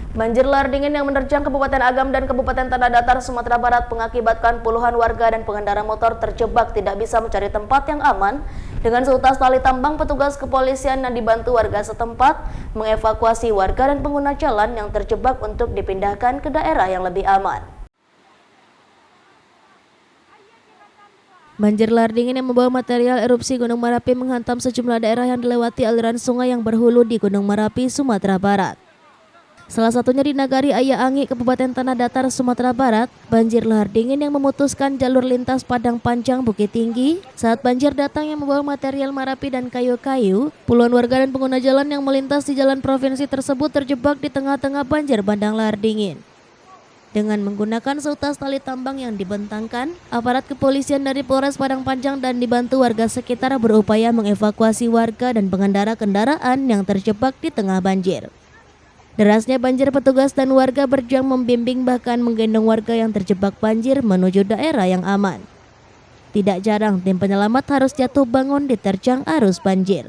Banjir lahar dingin yang menerjang Kabupaten Agam dan Kabupaten Tanah Datar, Sumatera Barat mengakibatkan puluhan warga dan pengendara motor terjebak tidak bisa mencari tempat yang aman. Dengan seutas tali tambang, petugas kepolisian yang dibantu warga setempat mengevakuasi warga dan pengguna jalan yang terjebak untuk dipindahkan ke daerah yang lebih aman. Banjir lahar dingin yang membawa material erupsi Gunung Merapi menghantam sejumlah daerah yang dilewati aliran sungai yang berhulu di Gunung Merapi, Sumatera Barat. Salah satunya di Nagari Ayah Angi, Kabupaten Tanah Datar, Sumatera Barat, banjir lahar dingin yang memutuskan jalur lintas Padang Panjang Bukit Tinggi. Saat banjir datang yang membawa material Merapi dan kayu-kayu, puluhan warga dan pengguna jalan yang melintas di jalan provinsi tersebut terjebak di tengah-tengah banjir bandang lahar dingin. Dengan menggunakan seutas tali tambang yang dibentangkan, aparat kepolisian dari Polres Padang Panjang dan dibantu warga sekitar berupaya mengevakuasi warga dan pengendara kendaraan yang terjebak di tengah banjir. Derasnya banjir, petugas dan warga berjuang membimbing bahkan menggendong warga yang terjebak banjir menuju daerah yang aman. Tidak jarang tim penyelamat harus jatuh bangun diterjang arus banjir.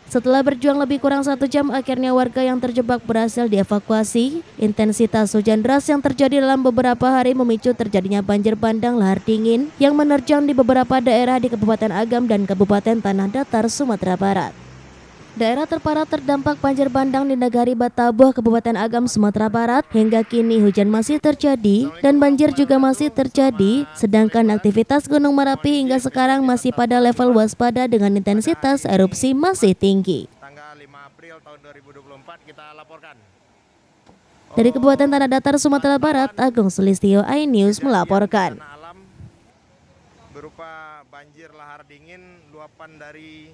Setelah berjuang lebih kurang 1 jam, akhirnya warga yang terjebak berhasil dievakuasi. Intensitas hujan deras yang terjadi dalam beberapa hari memicu terjadinya banjir bandang lahar dingin yang menerjang di beberapa daerah di Kabupaten Agam dan Kabupaten Tanah Datar, Sumatera Barat. Daerah terparah terdampak banjir bandang di Nagari Batabuh, Kabupaten Agam, Sumatera Barat. Hingga kini hujan masih terjadi dan banjir juga masih terjadi, sedangkan aktivitas Gunung Merapi hingga sekarang masih pada level waspada dengan intensitas erupsi masih tinggi. Tanggal 5 April tahun 2024 kita laporkan. Dari Kabupaten Tanah Datar, Sumatera Barat, Agung Sulistyo, iNews melaporkan. Alam berupa banjir lahar dingin, luapan dari